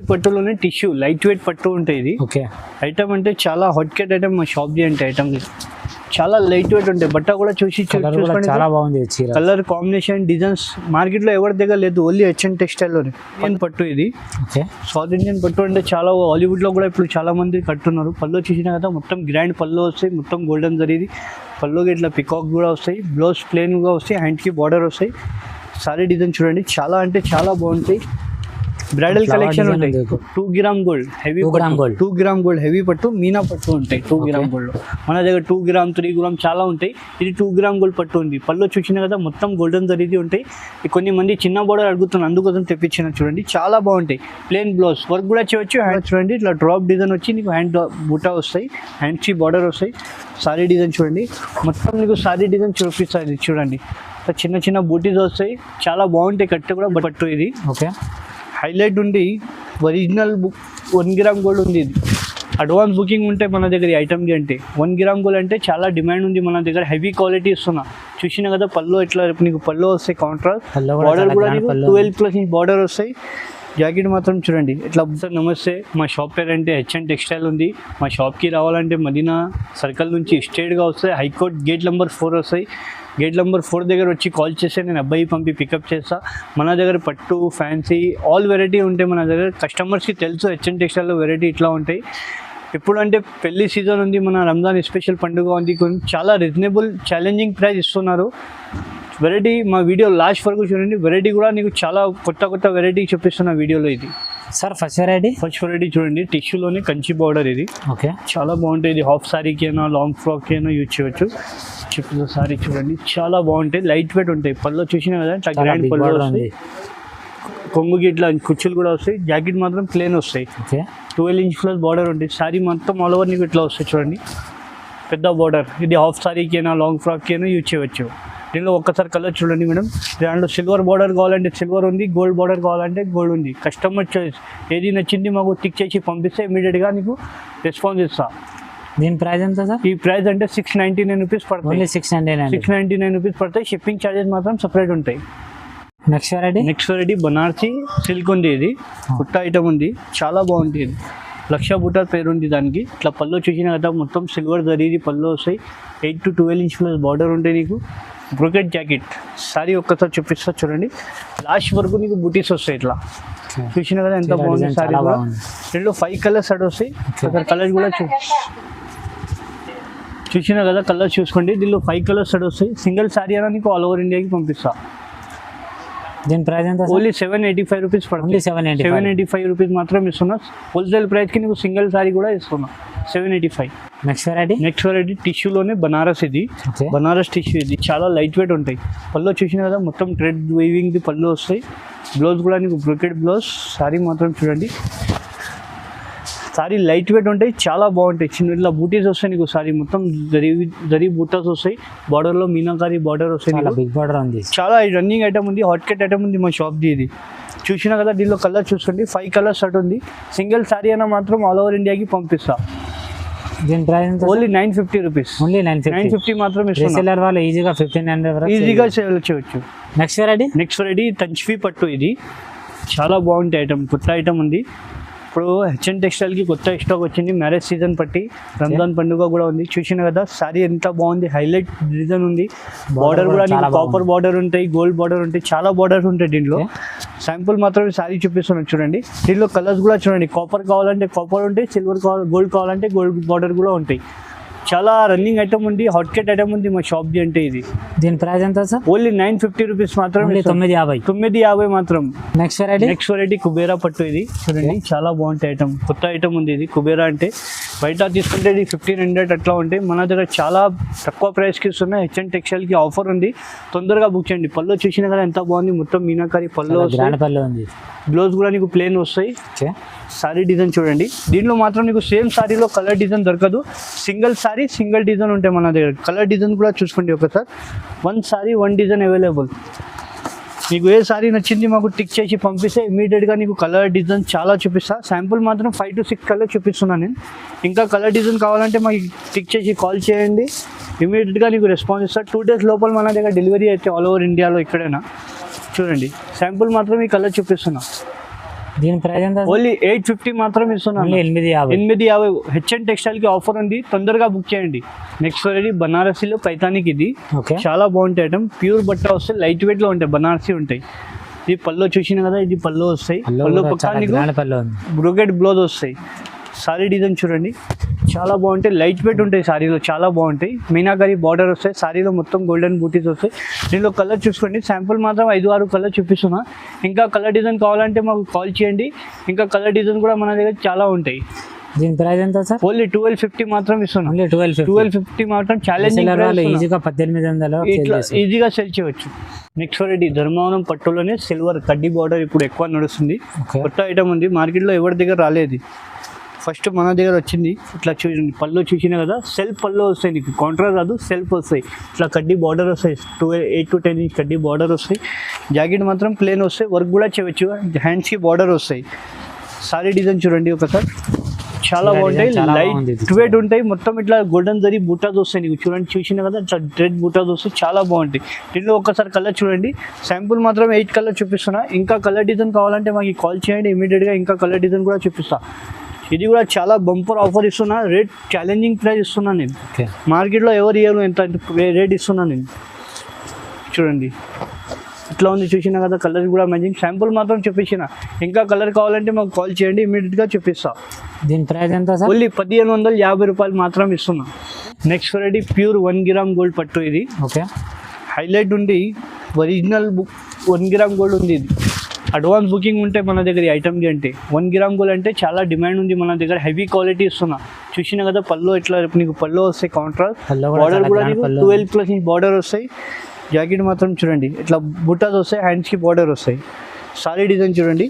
పట్టులోనే tissue light weight పట్టు ఉంటాయి. ఇది ఓకే ఐటమ్ అంటే చాలా హాట్ కేట్ ఐటమ్ మా షాప్ ది అంటే ఐటమ్ చాలా లైట్ వెయిట్ ఉంటాయి. బట్ట కూడా చూసుకోండి చాలా బాగుంది చీర. కలర్ కాంబినేషన్ డిజైన్స్ మార్కెట్ లో ఎవరి దగ్గర లేదు, ఓన్లీ హెచ్ఎన్ టెక్స్టైల్ లోనే. ఇండియన్ పట్టు ఇది, ఓకే సౌత్ ఇండియన్ పట్టు అంటే చాలా హాలీవుడ్ లో కూడా ఇప్పుడు చాలా మంది కట్టున్నారు. పళ్ళు చూసినా కదా మొత్తం గ్రాండ్ పళ్ళు వస్తాయి, మొత్తం గోల్డెన్ జరిగింది పళ్ళుకి ఇట్లా పికాక్ కూడా వస్తాయి, బ్లౌజ్ ప్లెయిన్ గా వస్తాయి, హ్యాండ్ కి బార్డర్ వస్తాయి. సారీ డిజైన్ చూడండి చాలా అంటే చాలా బాగుంటాయి. బ్రైడల్ కలెక్షన్ ఉంటాయి. 2 gram gold heavy 2 gram gold heavy పట్టు మీనా పట్టు ఉంటాయి. 2 గ్రామ్ గోల్డ్ మన దగ్గర 2 గ్రామ్ 3 గ్రామ్ చాలా ఉంటాయి. ఇది 2 గ్రామ్ గోల్డ్ పట్టు ఉంది. పళ్ళు చూసినా కదా మొత్తం గోల్డెన్ జరిగి ఉంటాయి. కొన్ని మంది చిన్న బోర్డర్ అడుగుతున్నారు, అందుకోసం తెప్పించిన చూడండి చాలా బాగుంటాయి. ప్లెయిన్ బ్లౌజ్ వర్క్ కూడా చేయొచ్చు. హ్యాండ్ చూడండి ఇట్లా డ్రాప్ డిజైన్ వచ్చి నీకు హ్యాండ్ బూటా వస్తాయి, హ్యాండ్ కి బార్డర్ వస్తాయి. సారీ డిజైన్ చూడండి మొత్తం నీకు సారీ డిజైన్ చూపిస్తుంది చూడండి. చిన్న చిన్న బూటీస్ వస్తాయి, చాలా బాగుంటాయి. కట్టు కూడా పట్టు ఇది ఓకే హైలైట్ ఉంది. ఒరిజినల్ 1 గ్రామ్ గోల్డ్ ఉంది. ఇది అడ్వాన్స్ బుకింగ్ ఉంటే మన దగ్గర ఈ ఐటమ్కి అంటే 1 గ్రామ్ గోల్డ్ అంటే చాలా డిమాండ్ ఉంది మన దగ్గర. హెవీ క్వాలిటీ ఇస్తున్నా చూసినా కదా. పళ్ళు ఇట్లా నీకు పళ్ళు వస్తాయి, కాంట్రాస్ట్ బార్డర్ కూడా నీకు 12+ బార్డర్ వస్తాయి. జాకెట్ మాత్రం చూడండి ఇట్లా. సార్ నమస్తే, మా షాప్ పేరు అంటే హెచ్ఎన్ టెక్స్టైల్ ఉంది. మా షాప్కి రావాలంటే మదీనా సర్కిల్ నుంచి స్ట్రేట్గా వస్తాయి, హైకోర్ట్ గేట్ నెంబర్ 4 వస్తాయి. గేట్ నెంబర్ 4 దగ్గర వచ్చి కాల్ చేస్తే నేను అబ్బాయి పంపి పికప్ చేస్తా. మన దగ్గర పట్టు ఫ్యాన్సీ ఆల్ వెరైటీ ఉంటాయి మన దగ్గర. కస్టమర్స్కి తెలుసు హెచ్ఎన్ టెక్స్టైల్లో వెరైటీ ఇట్లా ఉంటాయి. ఇప్పుడు అంటే పెళ్లి సీజన్ ఉంది, మన రంజాన్ స్పెషల్ పండుగ ఉంది. చాలా రీజనబుల్ ఛాలెంజింగ్ ప్రైస్ ఇస్తున్నారు. వెరైటీ మా వీడియో లాస్ట్ వరకు చూడండి. వెరైటీ కూడా నీకు చాలా కొత్త వెరైటీ చూపిస్తున్న వీడియోలో. ఇది సార్ ఫస్ట్ వెరైటీ చూడండి టిష్యూలోనే కంచి బార్డర్. ఇది ఓకే చాలా బాగుంటాయి. ఇది హాఫ్ సారీకి అయినా లాంగ్ ఫ్రాక్కి అయినా యూజ్ చేయవచ్చు. చెప్పు సారీ చూడండి చాలా బాగుంటాయి, లైట్ వెయిట్ ఉంటాయి. పళ్ళు చూసినా కదా గ్రాండ్ పళ్ళు వస్తాయి, కొంగుకి ఇట్లా కుచ్చులు కూడా వస్తాయి. జాకెట్ మాత్రం ప్లేన్ వస్తాయి. 12 ఇంచ్ ప్లస్ బార్డర్ ఉంటాయి. సారీ మొత్తం ఆల్ ఓవర్ నీకు ఇట్లా వస్తాయి చూడండి, పెద్ద బార్డర్. ఇది హాఫ్ సారీకి అయినా లాంగ్ ఫ్రాక్కి అయినా యూజ్ చేయవచ్చు. దీనిలో ఒక్కసారి కలర్ చూడండి మేడం. దాంట్లో సిల్వర్ బార్డర్ కావాలంటే సిల్వర్ ఉంది, గోల్డ్ బార్డర్ కావాలంటే గోల్డ్ ఉంది. Customer choice. ఏది నచ్చింది మాకు టిక్ చేసి పంపిస్తే ఇమీడియట్గా నీకు రెస్పాన్స్ ఇస్తా. దీని ప్రైస్ ఎంత సార్? ఈ ప్రైస్ అంటే 699 రూపీస్ పడతాయి. 699 రూపీస్ పడతాయి. షిప్పింగ్ ఛార్జెస్ మాత్రం సపరేట్ ఉంటాయి. నెక్స్ట్ వెరైటీ బనారసి సిల్క్ ఉంది. ఇది కొత్త ఐటమ్ ఉంది, చాలా బాగుంటుంది. ఇది లక్ష బూటార్ పేరు ఉంది దానికి. ఇట్లా పళ్ళు చూసినా కదా మొత్తం సిల్వర్ జరిగి పళ్ళు వస్తాయి. 8 to 12 ఇంచ్ ప్లస్ బార్డర్ ఉంటాయి. నీకు బ్రోకెట్ జాకెట్. సారీ ఒక్కసారి చూపిస్తా చూడండి. లాస్ట్ వరకు నీకు బూటీస్ వస్తాయి. ఇట్లా చూసినా కదా ఎంత బాగుంది సారీ కూడా. దీంట్లో 5 కలర్స్ అడ్ వస్తాయి. కలర్స్ కూడా చూసినా కదా, కలర్స్ చూసుకోండి. దీనిలో 5 కలర్స్ అడ్ వస్తాయి. సింగిల్ సారీ అయినా నీకు ఆల్ ఓవర్ ఇండియాకి పంపిస్తా. దీని ప్రైస్ ఎంత? ఓన్లీ 785 రూపీస్ పడుతుంది. 785 రూపీస్ మాత్రం ఇస్తున్నా. హోల్సేల్ ప్రైస్కి నీకు సింగిల్ సారీ కూడా ఇస్తున్నా 785. నెక్స్ట్ వెరైటీ టిష్యూలోనే బనారస్. ఇది బనారస్ టిష్యూ. ఇది చాలా లైట్ వెయిట్ ఉంటాయి. పళ్ళు చూసినా కదా మొత్తం థ్రెడ్ వీవింగ్ది పళ్ళు వస్తాయి. బ్లౌజ్ కూడా నీకు బ్రోకెట్ బ్లౌజ్. సారీ మాత్రం చూడండి, సారీ లైట్ వెయిట్ ఉంటాయి, చాలా బాగుంటాయి. చిన్న ఇట్లా బూటీస్ వస్తాయి నీకు. సారీ మొత్తం జరీ బూటాస్ వస్తాయి. బార్డర్లో మీనాకారి బార్డర్ వస్తాయి. బిగ్ బార్డర్ ఉంది. చాలా రన్నింగ్ ఐటమ్ ఉంది, హాట్ కేట్ ఐటమ్ ఉంది మా షాప్ది. ఇది చూసినా కదా. దీనిలో కలర్ చూసుకోండి, 5 కలర్స్ అటు ఉంది. సింగిల్ సారీ అయినా మాత్రం ఆల్ ఓవర్ ఇండియాకి పంపిస్తా. దీని ప్రైస్ ఓన్లీ 950 రూపీస్. 950 మాత్రం ఇస్తున్నా. వాళ్ళు ఈజీగా 1500 ఈజీగా సేల్ చేయవచ్చు. నెక్స్ట్ వెరైటీ తంచ్వి పట్టు. ఇది చాలా బాగుంటాయి ఐటమ్, కొత్త ఐటమ్ ఉంది. ఇప్పుడు హెచ్ఎన్ టెక్స్టైల్కి కొత్త స్టాక్ వచ్చింది. మ్యారేజ్ సీజన్ పట్టి రంజాన్ పండుగ కూడా ఉంది. చూసినా కదా సారీ ఎంత బాగుంది, హైలైట్ డిజైన్ ఉంది. బార్డర్ కూడా కాపర్ బార్డర్ ఉంటాయి, గోల్డ్ బార్డర్ ఉంటాయి, చాలా బార్డర్స్ ఉంటాయి. దీంట్లో శాంపుల్ మాత్రమే సారీ చూపిస్తున్నాను చూడండి. దీంట్లో కలర్స్ కూడా చూడండి. కాపర్ కావాలంటే కాపర్ ఉంటాయి, సిల్వర్ గోల్డ్ కావాలంటే గోల్డ్ బార్డర్ కూడా ఉంటాయి. చాలా రన్నింగ్ ఐటమ్ ఉంది, హాట్ కేట్ ఐటమ్ ఉంది మా షాప్ ది అంటే. ఇది దీని ప్రైస్ ఎంత సార్? ఓన్లీ 950 రూపీస్ మాత్రం. 950 మాత్రం. నెక్స్ట్ వెరైటీ కుబేరా పట్టు. ఇది చూడండి చాలా బాగుంటాయి ఐటమ్, కొత్త ఐటమ్ ఉంది. ఇది కుబేరా అంటే బయట తీసుకుంటే ఇది 1500 అట్లా ఉంటాయి. మన దగ్గర చాలా తక్కువ ప్రైస్కి ఇస్తున్నాయి. హెచ్ఎన్ టెక్స్టైల్కి ఆఫర్ ఉంది, తొందరగా బుక్ చేయండి. పళ్ళు చూసినా కదా ఎంత బాగుంది, మొత్తం మీనాకారి పళ్ళు వస్తాయి. బ్లౌజ్ కూడా నీకు ప్లేన్ వస్తాయి. సారీ డిజైన్ చూడండి. దీంట్లో మాత్రం నీకు సేమ్ సారీలో కలర్ డిజైన్ దొరకదు. సింగిల్ సారీ సింగిల్ డిజైన్ ఉంటాయి మన దగ్గర. కలర్ డిజైన్ కూడా చూసుకోండి ఒకసారి. 1 సారీ 1 డిజైన్ అవైలబుల్. మీకు ఏ సారీ నచ్చింది మాకు టిక్ చేసి పంపిస్తే ఇమీడియట్గా నీకు కలర్ డిజైన్ చాలా చూపిస్తా. శాంపుల్ మాత్రం 5 to 6 కలర్ చూపిస్తున్నాను నేను. ఇంకా కలర్ డిజైన్ కావాలంటే మాకు టిక్ చేసి కాల్ చేయండి, ఇమీడియట్గా నీకు రెస్పాన్స్ ఇస్తా. 2 days లోపల మన దగ్గర డెలివరీ అయితే ఆల్ ఓవర్ ఇండియాలో ఎక్కడైనా. చూడండి శాంపుల్ మాత్రం ఈ కలర్ చూపిస్తున్నా. దీని ప్రైస్ ఎంత? ఓన్లీ 850 మాత్రం ఇస్తున్నాను. ఓన్లీ 850. 850. హెచ్ఎన్ టెక్స్టైల్ కి ఆఫర్ ఉంది, తొందరగా బుక్ చేయండి. నెక్స్ట్ వెరైటీ బనారసీలో పైతానికి. ఇది ఓకే, చాలా బాగుంటాయి ఐటమ్. ప్యూర్ బట్ట వస్తాయి, లైట్ వెయిట్ లో ఉంటాయి, బనారసీ ఉంటాయి. ఇది పల్లో చూసిన కదా, ఇది పల్లో వస్తాయి. పల్లో పక్క పళ్ళు ఉంది, బ్రోకెట్ బ్లౌజ్ వస్తాయి. సారీ డిజైన్ చూడండి, చాలా బాగుంటాయి, లైట్ వెయిట్ ఉంటాయి. సారీలో చాలా బాగుంటాయి. మీనాకరీ బార్డర్ వస్తాయి, సారీలో మొత్తం గోల్డెన్ బూటీస్ వస్తాయి. దీనిలో కలర్ చూసుకోండి, శాంపుల్ మాత్రం 5-6 కలర్ చూపిస్తున్నా. ఇంకా కలర్ డిజైన్ కావాలంటే మాకు కాల్ చేయండి. ఇంకా కలర్ డిజైన్ కూడా మన దగ్గర చాలా ఉంటాయి. దీని ప్రైస్ ఎంత సార్? ఓన్లీ 1250 మాత్రం ఇస్తున్నాం. ఓన్లీ 1250 మాత్రం ఛాలెంజింగ్ ఈజీగా 1800 ఈజీగా సెల్ చేయవచ్చు. నెక్స్ట్ వెరైటీ ధర్మవరం పట్టులోనే సిల్వర్ కడ్డీ బార్డర్ ఇప్పుడు ఎక్కువ నడుస్తుంది. కొత్త ఐటమ్ ఉంది, మార్కెట్లో ఎవరి దగ్గర రాలేదు. ఫస్ట్ మన దగ్గర వచ్చింది. ఇట్లా చూడండి, పళ్ళు చూసినా కదా, సెల్ఫ్ పళ్ళు వస్తాయి. నీకు కాంట్రాస్ట్ రాదు, సెల్ఫ్ వస్తాయి. ఇట్లా కడ్డీ బార్డర్ వస్తాయి, 8 to 10 ఇంచ్ కడ్డీ బార్డర్ వస్తాయి. జాకెట్ మాత్రం ప్లేన్ వస్తాయి, వర్క్ కూడా చేయవచ్చు. హ్యాండ్స్కి బార్డర్ వస్తాయి. సారీ డిజైన్ చూడండి ఒకసారి, చాలా బాగుంటాయి, లైట్ వెయిట్ ఉంటాయి. మొత్తం ఇట్లా గోల్డెన్ జరీ బూటాస్ వస్తాయి. నీకు చూడండి, చూసినా కదా, ఇట్లా రెడ్ బూటాస్ వస్తాయి, చాలా బాగుంటాయి. దీనిలో ఒకసారి కలర్ చూడండి, శాంపుల్ మాత్రం 8 కలర్ చూపిస్తున్నా. ఇంకా కలర్ డిజైన్ కావాలంటే మాకు కాల్ చేయండి, ఇమీడియట్గా ఇంకా కలర్ డిజైన్ కూడా చూపిస్తా. ఇది కూడా చాలా బంపర్ ఆఫర్ ఇస్తున్నా, రేట్ ఛాలెంజింగ్ ప్రైస్ ఇస్తున్నా నేను. మార్కెట్లో ఎవరు ఇయ్యరు ఎంత రేట్ ఇస్తున్నా నేను. చూడండి ఇట్లా ఉంది, చూసినా కదా, కలర్ కూడా మ్యాచింగ్. శాంపుల్ మాత్రం చూపించిన, ఇంకా కలర్ కావాలంటే మాకు కాల్ చేయండి, ఇమీడియట్గా చూపిస్తా. దీని ప్రైస్ ఎంత సార్? ఓన్లీ 1550 రూపాయలు మాత్రం ఇస్తున్నా. Next variety pure 1 gram gold పట్టు. ఇది ఓకే, హైలైట్ ఉంది, ఒరిజినల్ 1 గ్రామ్ గోల్డ్ ఉంది. ఇది అడ్వాన్స్ బుకింగ్ ఉంటే మన దగ్గర ఈ ఐటమ్కి అంటే 1 గ్రామ్ గోల్డ్ అంటే చాలా డిమాండ్ ఉంది మన దగ్గర. హెవీ క్వాలిటీ ఇస్తున్నా. చూసినా కదా, పళ్ళు ఇట్లా నీకు పళ్ళు వస్తాయి, కాంట్రాస్ట్ బార్డర్ కూడా నీకు 12+ ఇంచ్ బార్డర్ వస్తాయి. జాకెట్ మాత్రం చూడండి, ఇట్లా బుట్టాస్ వస్తాయి, హ్యాండ్స్కి బార్డర్ వస్తాయి. సారీ డిజైన్ చూడండి,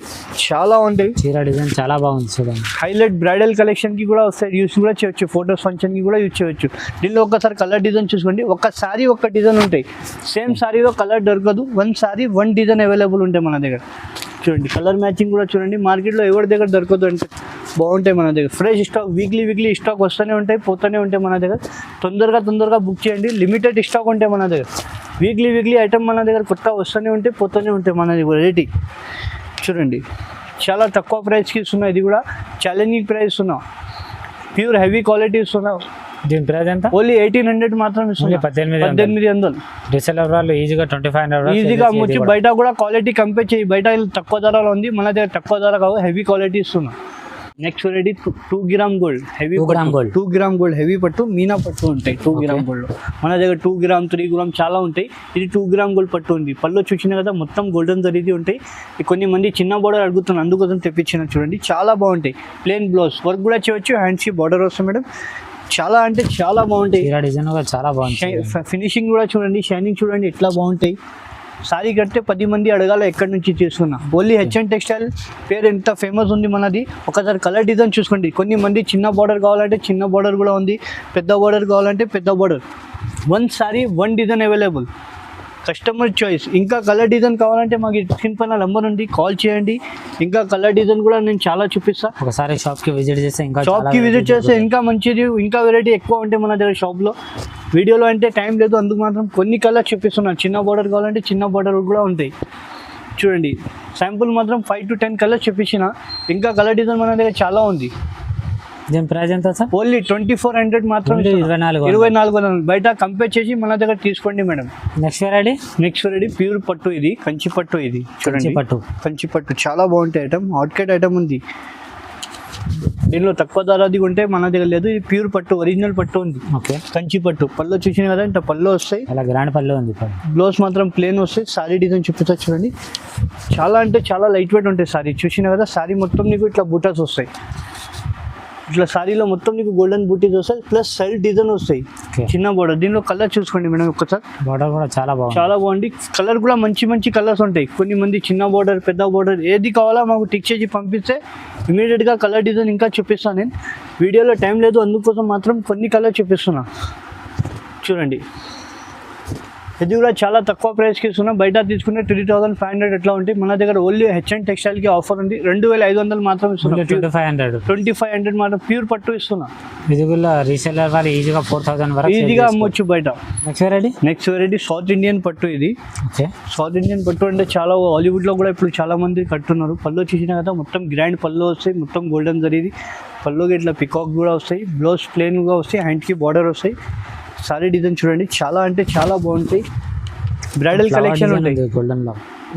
చాలా ఉంటాయి. చీర డిజైన్ చాలా బాగుంది చూడండి. హైలైట్ బ్రైడల్ కలెక్షన్కి కూడా వస్తాయి, యూస్ కూడా చేయొచ్చు, ఫోటోస్ ఫంక్షన్కి కూడా యూజ్ చేయొచ్చు. దీనిలో ఒకసారి కలర్ డిజైన్ చూసుకోండి. ఒక సారీ ఒక డిజైన్ ఉంటాయి, సేమ్ సారీలో కలర్ దొరకదు. 1 సారీ 1 డిజైన్ అవైలబుల్ ఉంటాయి మన దగ్గర. చూడండి కలర్ మ్యాచింగ్ కూడా చూడండి, మార్కెట్లో ఎవరి దగ్గర దొరకదు అంటే బాగుంటాయి మన దగ్గర. ఫ్రెష్ స్టాక్ వీక్లీ స్టాక్ వస్తూనే ఉంటాయి, పోతూనే ఉంటాయి మన దగ్గర. తొందరగా బుక్ చేయండి, లిమిటెడ్ స్టాక్ ఉంటాయి మన దగ్గర. వీక్లీ ఐటమ్ మన దగ్గర కొత్త వస్తూనే ఉంటాయి, పోతూనే ఉంటాయి మన దగ్గర. రేటీ చూడండి, చాలా తక్కువ ప్రైస్కి ఇస్తున్నా. ఇది కూడా ఛాలెంజింగ్ ప్రైస్ ఇస్తున్నా, ప్యూర్ హెవీ క్వాలిటీ ఇస్తున్నా. దీని ప్రైస్ ఎంత? ఓన్లీ 1800 మాత్రం ఇస్తున్నా. 1800 రీసెలర్ వాళ్ళు ఈజీగా 2500 ఈజీగా అమ్మొచ్చు. బయట కూడా క్వాలిటీ కంపేర్ చేయి, బయట తక్కువ ధరలో ఉంది, మన దగ్గర తక్కువ ధర కావు, హెవీ క్వాలిటీ ఇస్తున్నా. Next variety 2 gram gold heavy 2 gram gold heavy పట్టు, మీనా పట్టు ఉంటాయి 2 గ్రామ్ గోల్డ్. మన దగ్గర 2 గ్రామ్ 3 గ్రామ్ చాలా ఉంటాయి. ఇది 2 గ్రామ్ గోల్డ్ పట్టు ఉంది. పళ్ళు చూసిన కదా, మొత్తం గోల్డెన్ జరీది ఉంటాయి. కొన్ని మంది చిన్న బార్డర్ అడుగుతున్నారు, అందుకోసం తెప్పించిన. చూడండి చాలా బాగుంటాయి. ప్లెయిన్ బ్లౌజ్, వర్క్ కూడా చేయవచ్చు, హ్యాండ్స్కి బార్డర్ వస్తుంది మేడం. చాలా అంటే చాలా బాగుంటాయి. డిజైన్ కూడా చాలా బాగుంది. ఫినిషింగ్ కూడా చూడండి, షైనింగ్ చూడండి ఎట్లా బాగుంటాయి. సారీ కడితే 10 మంది అడగాల ఎక్కడి నుంచి చేసుకున్నా. ఓన్లీ హెచ్ఎన్ టెక్స్టైల్ పేరు ఎంత ఫేమస్ ఉంది మనది. ఒకసారి కలర్ డిజైన్ చూసుకోండి. కొన్ని మంది చిన్న బార్డర్ కావాలంటే చిన్న బార్డర్ కూడా ఉంది, పెద్ద బార్డర్ కావాలంటే పెద్ద border. 1 sorry 1 design available, customer choice. ఇంకా కలర్ డిజైన్ కావాలంటే మాకు స్క్రీన్ పైన నెంబర్ ఉంది, కాల్ చేయండి. ఇంకా కలర్ డిజైన్ కూడా నేను చాలా చూపిస్తాను. ఒకసారి షాప్కి విజిట్ చేస్తే ఇంకా మంచిది, ఇంకా వెరైటీ ఎక్కువ ఉంటాయి మన దగ్గర షాప్లో. వీడియోలో అంటే టైం లేదు, అందుకు మాత్రం కొన్ని కలర్ చూపిస్తున్నాను. చిన్న బార్డర్ కావాలంటే చిన్న బార్డర్ కూడా ఉంటాయి. చూడండి శాంపుల్ మాత్రం 5 to 10 కలర్ చూపించిన. ఇంకా కలర్ డిజైన్ మన దగ్గర చాలా ఉంది. దీని ప్రైస్ ఎంత సార్? ఓన్లీ 2400 మాత్రం. 2400 బయట కంపేర్ చేసి మన దగ్గర తీసుకోండి మేడం. నెక్స్ట్ వెరైటీ ప్యూర్ పట్టు. ఇది కంచి పట్టు. ఇది చూడండి, కంచి పట్టు చాలా బాగుంటాయి ఐటమ్. హాట్ ఐటమ్ ఉంది. దీనిలో తక్కువ ధరది ఉంటే మన దగ్గర లేదు. ఇది ప్యూర్ పట్టు, ఒరిజినల్ పట్టు ఉంది. ఓకే, కంచి పట్టు. పళ్ళు చూసిన కదా, ఇంత పళ్ళు వస్తాయి, అలా గ్రాండ్ పళ్ళు ఉంది. బ్లౌజ్ మాత్రం ప్లేన్ వస్తాయి. సారీ డిజైన్ చూపిస్తా చూడండి, చాలా అంటే చాలా లైట్ వెయిట్ ఉంటాయి. సారీ చూసిన కదా, సారీ మొత్తం నీకు ఇట్లా బూటాస్ వస్తాయి. ఇట్లా సారీలో మొత్తం నీకు గోల్డెన్ బూటీస్ వస్తాయి, ప్లస్ సైడ్ డిజైన్ వస్తాయి, చిన్న బోర్డర్. దీనిలో కలర్ చూసుకోండి మేడం ఒక్కసారి. బోర్డర్ కూడా చాలా బాగుంది. కలర్ కూడా మంచి కలర్స్ ఉంటాయి. కొన్ని మంది చిన్న బోర్డర్, పెద్ద బోర్డర్ ఏది కావాలో మాకు టిక్ చేసి పంపిస్తే ఇమీడియట్గా కలర్ డిజైన్ ఇంకా చూపిస్తాను నేను. వీడియోలో టైం లేదు, అందుకోసం మాత్రం కొన్ని కలర్ చూపిస్తున్నా. చూడండి ఇది కూడా చాలా తక్కువ ప్రైస్కి ఇస్తున్నాం. బయట తీసుకుంటే 3500 ఎట్లా ఉంటాయి. మన దగ్గర ఓన్లీ హెచ్ఎన్ టెక్స్టైల్కి ఆఫర్ ఉంది. 2500 మాత్రం ఇస్తున్నాం. 2500 మాత్రం ప్యూర్ పట్టు ఇస్తున్నా. ఇది కూడా రీసెల్లర్ వాళ్ళు ఈజీగా 4000 వరకు ఈజీగా అమ్మొచ్చు బయట. నెక్స్ట్ వెరైటీ సౌత్ ఇండియన్ పట్టు. ఇది ఓకే, సౌత్ ఇండియన్ పట్టు అంటే చాలా హాలీవుడ్లో కూడా ఇప్పుడు చాలా మంది కట్టున్నారు. పళ్ళు చూసినా కదా మొత్తం గ్రాండ్ పళ్ళు వస్తాయి, మొత్తం గోల్డెన్ జరిగింది. పళ్ళుకి ఇట్లా పికాక్ కూడా వస్తాయి, బ్లౌజ్ ప్లెయిన్గా వస్తాయి, హ్యాండ్కి బార్డర్ వస్తాయి. సారీ డిజైన్ చూడండి, చాలా అంటే చాలా బాగుంటాయి. బ్రైడల్ కలెక్షన్ ఉంటాయి గోల్డెన్ లో.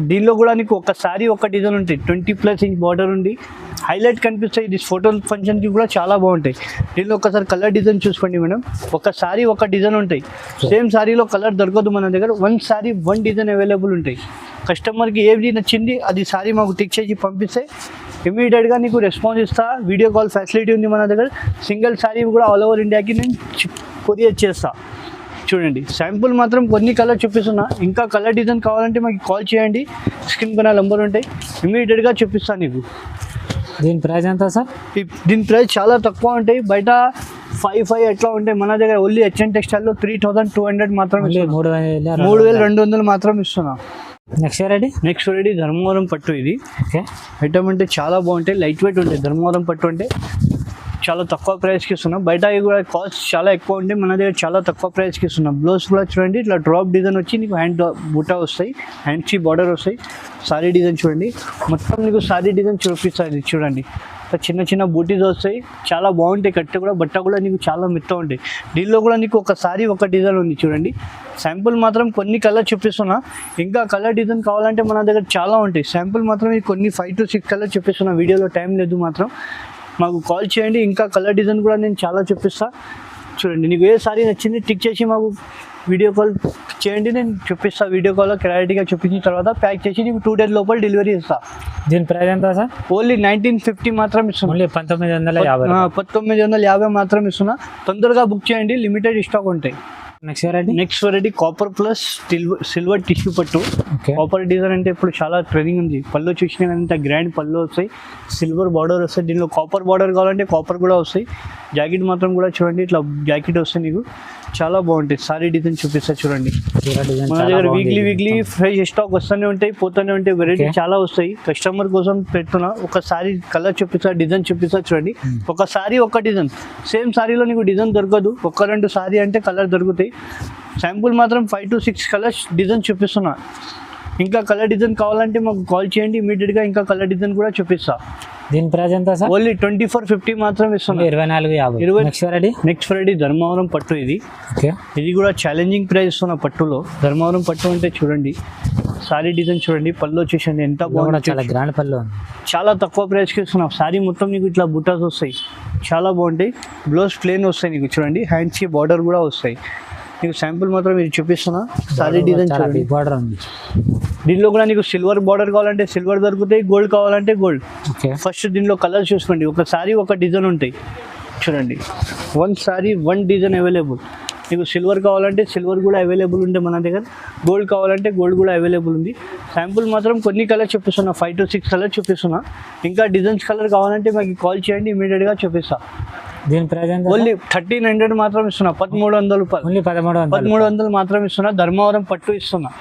దీనిలో కూడా నీకు ఒక సారీ ఒక డిజైన్ ఉంటాయి. 20+ ఇంచ్ బార్డర్ ఉంది, హైలైట్ కనిపిస్తాయి. ఇది ఫోటో ఫంక్షన్కి కూడా చాలా బాగుంటాయి. దీనిలో ఒకసారి కలర్ డిజైన్ చూసుకోండి మేడం. ఒక సారీ ఒక డిజైన్ ఉంటాయి. సేమ్ సారీలో కలర్ దొరకదు మన దగ్గర. 1 సారీ 1 డిజైన్ అవైలబుల్ ఉంటాయి. కస్టమర్కి ఏది నచ్చింది అది సారీ మాకు టిక్ చేసి పంపిస్తే ఇమీడియట్గా నీకు రెస్పాన్స్ ఇస్తా. వీడియో కాల్ ఫెసిలిటీ ఉంది మన దగ్గర. సింగిల్ సారీ కూడా ఆల్ ఓవర్ ఇండియాకి నేను కొరియర్ చేస్తా. చూడండి శాంపుల్ మాత్రం కొన్ని కలర్ చూపిస్తున్నా. ఇంకా కలర్ డిజైన్ కావాలంటే మాకు కాల్ చేయండి, స్క్రీన్ పైన నంబర్ ఉంటాయి, ఇమీడియట్గా చూపిస్తాను నీకు. దీని ప్రైస్ ఎంత సార్? దీని ప్రైస్ చాలా తక్కువ ఉంటాయి. బయట 5 ఎట్లా ఉంటాయి. మన దగ్గర ఓన్లీ హెచ్ఎన్ టెక్స్టైల్లో 3200 మాత్రం, 3200 మాత్రం ఇస్తున్నా. నెక్స్ట్ వెరైటీ ధర్మవరం పట్టు. ఇది ఐటమ్ అంటే చాలా బాగుంటాయి, లైట్ వెయిట్ ఉంటాయి. ధర్మవరం పట్టు అంటే చాలా తక్కువ ప్రైస్కి ఇస్తున్నాం. బయట కూడా కాస్ట్ చాలా ఎక్కువ ఉంటాయి, మన దగ్గర చాలా తక్కువ ప్రైస్కి ఇస్తున్నాం. బ్లౌజ్ కూడా చూడండి, ఇట్లా డ్రాప్ డిజైన్ వచ్చి నీకు హ్యాండ్ బుట్ట వస్తాయి, హ్యాండ్కి బార్డర్ వస్తాయి. సారీ డిజైన్ చూడండి, మొత్తం నీకు సారీ డిజైన్ చూపిస్తుంది. చూడండి చిన్న చిన్న బూటీస్ వస్తాయి, చాలా బాగుంటాయి. కట్టు కూడా బట్ట కూడా నీకు చాలా మెత్తగా ఉంటాయి. దీనిలో కూడా నీకు ఒక సారీ ఒక డిజైన్ ఉంది. చూడండి శాంపుల్ మాత్రం కొన్ని కలర్ చూపిస్తున్నా. ఇంకా కలర్ డిజైన్ కావాలంటే మన దగ్గర చాలా ఉంటాయి. శాంపుల్ మాత్రం కొన్ని 5 to 6 కలర్ చూపిస్తున్నా. వీడియోలో టైం లేదు మాత్రం మాకు కాల్ చేయండి. ఇంకా కలర్ డిజైన్ కూడా నేను చాలా చూపిస్తా. చూడండి నీకు ఏ సారీ నచ్చింది టిక్ చేసి మాకు వీడియో కాల్ చేయండి, నేను చూపిస్తా. వీడియో కాల్లో క్లారిటీగా చూపించిన తర్వాత ప్యాక్ చేసి నీకు 2 days లోపల డెలివరీ ఇస్తా. దీని ప్రైస్ ఎంత సార్? ఓన్లీ 1950 మాత్రం ఇస్తున్నా. 1950 మాత్రం ఇస్తున్నా. తొందరగా బుక్ చేయండి, లిమిటెడ్ స్టాక్ ఉంటాయి. Next variety copper plus silver tissue పట్టు. కాపర్ డిజైన్ అంటే ఇప్పుడు చాలా ట్రెండింగ్ ఉంది. పళ్ళు చూసినా కానీ గ్రాండ్ పళ్ళు వస్తాయి, సిల్వర్ బార్డర్ వస్తాయి. దీనిలో కాపర్ బార్డర్ కావాలంటే కాపర్ కూడా వస్తాయి. జాకెట్ మాత్రం కూడా చూడండి, ఇట్లా జాకెట్ వస్తాయి నీకు, చాలా బాగుంటాయి. సారీ డిజైన్ చూపిస్తా చూడండి. మన దగ్గర వీక్లీ ఫ్రెష్ స్టాక్ వస్తూనే ఉంటాయి, పోతూనే ఉంటాయి. వెరైటీ చాలా వస్తాయి. కస్టమర్ కోసం పెడుతున్నా. ఒక సారీ కలర్ చూపిస్తా, డిజైన్ చూపిస్తా చూడండి. ఒక సారీ ఒక డిజైన్, సేమ్ సారీలో నీకు డిజైన్ దొరకదు. 1-2 సారీ అంటే కలర్ దొరుకుతాయి. శాంపుల్ మాత్రం 5 to 6 కలర్స్ డిజైన్ చూపిస్తున్నా. ఇంకా కలర్ డిజైన్ కావాలంటే మాకు కాల్ చేయండి, ఇమీడియట్గా ఇంకా కలర్ డిజైన్ కూడా చూపిస్తా. దీని ప్రైస్ ఎంత సార్? ఓన్లీ 2450 మాత్రం ఇస్తున్నా. 2450. నెక్స్ట్ వెరైటీ ధర్మవరం పట్టు. ఇది కూడా ఛాలెంజింగ్ ప్రైస్ ఇస్తున్నా. పట్టులో ధర్మవరం పట్టు అంటే చూడండి, సారీ డిజైన్ చూడండి, పళ్ళు వచ్చేసండి ఎంత బాగుంది, చాలా గ్రాండ్ పళ్ళు, చాలా తక్కువ ప్రైస్కి ఇస్తున్నాం. సారీ మొత్తం నీకు ఇట్లా బుట్టాస్ వస్తాయి, చాలా బాగుంటాయి. బ్లౌజ్ ప్లెయిన్ వస్తాయి నీకు చూడండి, హ్యాండ్స్కి బార్డర్ కూడా వస్తాయి. నీకు శాంపుల్ మాత్రం ఇది చూపిస్తున్నా. సారీ డిజైన్ చూడండి, బార్డర్ ఉంది. దీనిలో కూడా నీకు సిల్వర్ బార్డర్ కావాలంటే సిల్వర్ దొరుకుతాయి, గోల్డ్ కావాలంటే గోల్డ్. ఫస్ట్ దీనిలో కలర్ చూసుకోండి. ఒక సారీ ఒక డిజైన్ ఉంటాయి చూడండి. 1 సారీ 1 డిజైన్ అవైలబుల్. నీకు సిల్వర్ కావాలంటే సిల్వర్ కూడా అవైలబుల్ ఉంటాయి మన దగ్గర, గోల్డ్ కావాలంటే గోల్డ్ కూడా అవైలబుల్ ఉంది. శాంపుల్ మాత్రం కొన్ని కలర్ చూపిస్తున్నా, 5 to 6 కలర్ చూపిస్తున్నా. ఇంకా డిజైన్స్ కలర్ కావాలంటే మాకు కాల్ చేయండి, ఇమీడియట్గా చూపిస్తా. దీని ప్రైస్ ఓన్లీ 1300 మాత్రం ఇస్తున్నా. 1300 రూపాయలు, 1300 మాత్రం ఇస్తున్నా. ధర్మవరం పట్టు ఇస్తున్నా.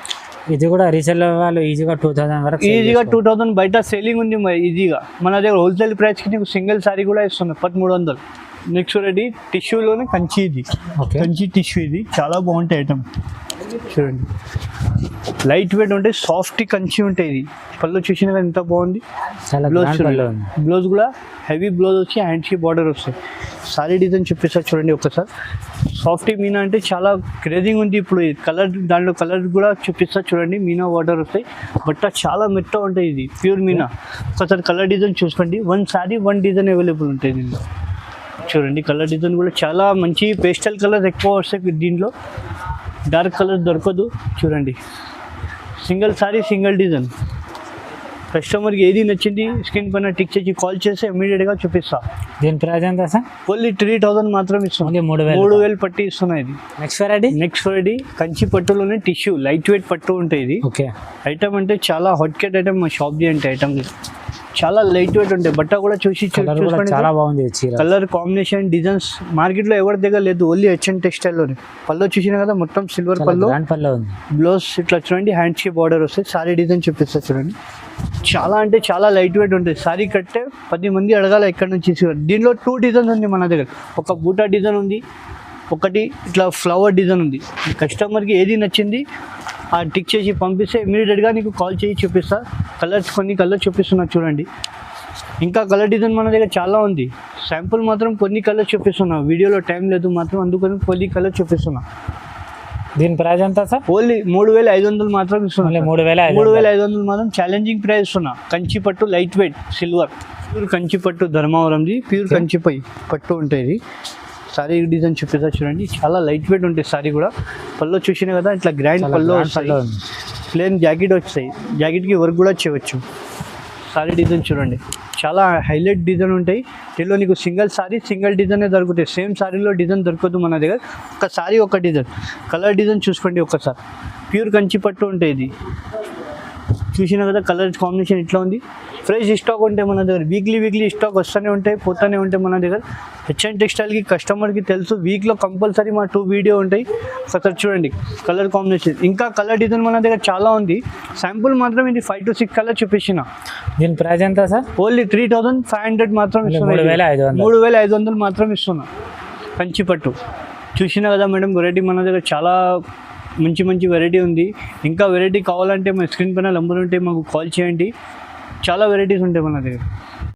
ఇది కూడా రీసెల్లర్ వాళ్ళు ఈజీగా 2000 వరకు, ఈజీగా 2000 బయట సేలింగ్ ఉంది ఈజీగా. మన దగ్గర హోల్సేల్ ప్రైస్కి నీకు సింగిల్ సారీ కూడా ఇస్తున్నా 1300. నెక్స్ట్ రెడీ టిష్యూలోనే కంచి. ఇది కంచి టిష్యూ, ఇది చాలా బాగుంటాయి ఐటమ్ చూడండి. లైట్ వెయిట్ ఉంటాయి, సాఫ్ట్ కంచి ఉంటాయి. ఇది పళ్ళు చూసినా ఎంత బాగుంది. బ్లౌజ్ కూడా హెవీ బ్లౌజ్ వచ్చి హ్యాండ్స్కి బార్డర్ వస్తాయి. సారీ డిజైన్ చూపిస్తా చూడండి ఒకసారి. సాఫ్ట్ మీనా అంటే చాలా క్రేజింగ్ ఉంది ఇప్పుడు. కలర్ దాంట్లో కలర్ కూడా చూపిస్తా చూడండి. మీనా బార్డర్ వస్తాయి, బట్ట చాలా మెత్తగా ఉంటాయి. ఇది ప్యూర్ మీనా. ఒకసారి కలర్ డిజైన్ చూసుకోండి. 1 సారీ 1 డిజైన్ అవైలబుల్ ఉంటాయి దీనిలో చూడండి. కలర్ డిజైన్ కూడా చాలా మంచి పేస్టల్ కలర్ ఎక్కువ వస్తాయి దీంట్లో, డార్క్ కలర్ దొరకదు చూడండి. Single sorry single design. కస్టమర్కి ఏది నచ్చింది స్క్రీన్ పైన టిక్ చేసి కాల్ చేస్తే ఇమీడియట్గా చూపిస్తా. దీని ప్రైస్ ఎంత సార్? ఓన్లీ 3000 మాత్రం ఇస్తున్నాం. 3000 పట్టి ఇస్తున్నా. ఇది నెక్స్ట్ వెరైటీ కంచి పట్టులోనే టిష్యూ లైట్ వెయిట్ పట్టు ఉంటాయి. ఇది ఐటమ్ అంటే చాలా హాట్ కేట్ ఐటమ్ మా షాప్ది అంటే ఐటమ్ చాలా లైట్ వెయిట్ ఉంటాయి. బట్ట కూడా కలర్ కూడా చూసుకోండి, చాలా బాగుంది చీర. కలర్ కాంబినేషన్ డిజైన్స్ మార్కెట్లో ఎవరి దగ్గర లేదు, ఓన్లీ హెచ్ఎన్ టెక్స్టైల్లోనే. పళ్ళు చూసిన కదా మొత్తం సిల్వర్ పళ్ళు, గ్రాండ్ పళ్ళు ఉంది. బ్లౌజ్ ఇట్లా చూడండి, హ్యాండ్స్కి బార్డర్ వస్తాయి. సారీ డిజైన్ చూపిస్తా చూడండి, చాలా అంటే చాలా లైట్ వెయిట్ ఉంటుంది. సారీ కట్టే 10 మంది అడగాల ఇక్కడ నుంచి. దీనిలో 2 డిజైన్స్ ఉంది మన దగ్గర. ఒక బూటా డిజైన్ ఉంది, ఒకటి ఇట్లా ఫ్లవర్ డిజైన్ ఉంది. కస్టమర్కి ఏది నచ్చింది ఆ టిక్ చేసి పంపిస్తే ఇమీడియట్గా నీకు కాల్ చేసి చూపిస్తా. కొన్ని కలర్స్ చూపిస్తున్నా చూడండి. ఇంకా కలర్ డిజైన్ మన దగ్గర చాలా ఉంది. శాంపుల్ మాత్రం కొన్ని కలర్స్ చూపిస్తున్నా, వీడియోలో టైం లేదు మాత్రం, అందుకని కొన్ని కలర్స్ చూపిస్తున్నా. దీని ప్రైస్ ఎంత సార్? ఓన్లీ 3500 మాత్రం ఇస్తున్నా. 3500 మాత్రం ఛాలెంజింగ్ ప్రైస్ ఇస్తున్నా. కంచి పట్టు light weight silver, pure Kanchi పట్టు ధర్మవరంది, ప్యూర్ కంచి పట్టు ఉంటుంది. సారీ డిజైన్ చూపిస్తా చూడండి, చాలా లైట్ వెయిట్ ఉంటుంది సారీ కూడా. పళ్ళు చూసినా కదా ఇట్లా గ్రాండ్ పళ్ళు వస్తాయి, ప్లేన్ జాకెట్ వస్తాయి, జాకెట్కి వర్క్ కూడా చేయవచ్చు. సారీ డిజైన్ చూడండి, చాలా హైలైట్ డిజైన్ ఉంటాయి. దీనిలో నీకు సింగిల్ డిజైనే దొరుకుతాయి. సేమ్ సారీలో డిజైన్ దొరకదు మన దగ్గర. ఒక సారీ ఒక డిజైన్. కలర్ డిజైన్ చూసుకోండి ఒకసారి, ప్యూర్ కంచి పట్టు ఉంటాయి. ఇది చూసినా కదా కలర్ కాంబినేషన్ ఇట్లా ఉంది. ఫ్రెష్ స్టాక్ ఉంటాయి మన దగ్గర, వీక్లీ స్టాక్ వస్తూనే ఉంటాయి, పోతూనే ఉంటాయి మన దగ్గర. హెచ్ఎన్ టెక్స్టైల్కి కస్టమర్కి తెలుసు, వీక్లో కంపల్సరీ మా 2 వీడియో ఉంటాయి. ఒకసారి చూడండి కలర్ కాంబినేషన్. ఇంకా కలర్ డిజైన్ మన దగ్గర చాలా ఉంది. శాంపుల్ మాత్రం ఇది 5 to 6 కలర్ చూపించిన. దీని ప్రైస్ ఎంత సార్? ఓన్లీ 3500 మాత్రం ఇస్తున్నా. 3500 మాత్రం ఇస్తున్నా. కంచి పట్టు చూసినా కదా మేడం, వెరైటీ మన దగ్గర చాలా మంచి వెరైటీ ఉంది. ఇంకా వెరైటీ కావాలంటే మా స్క్రీన్ పైన నంబర్ ఉంటే మాకు కాల్ చేయండి. చాలా వెరైటీస్ ఉంటాయి మన దగ్గర.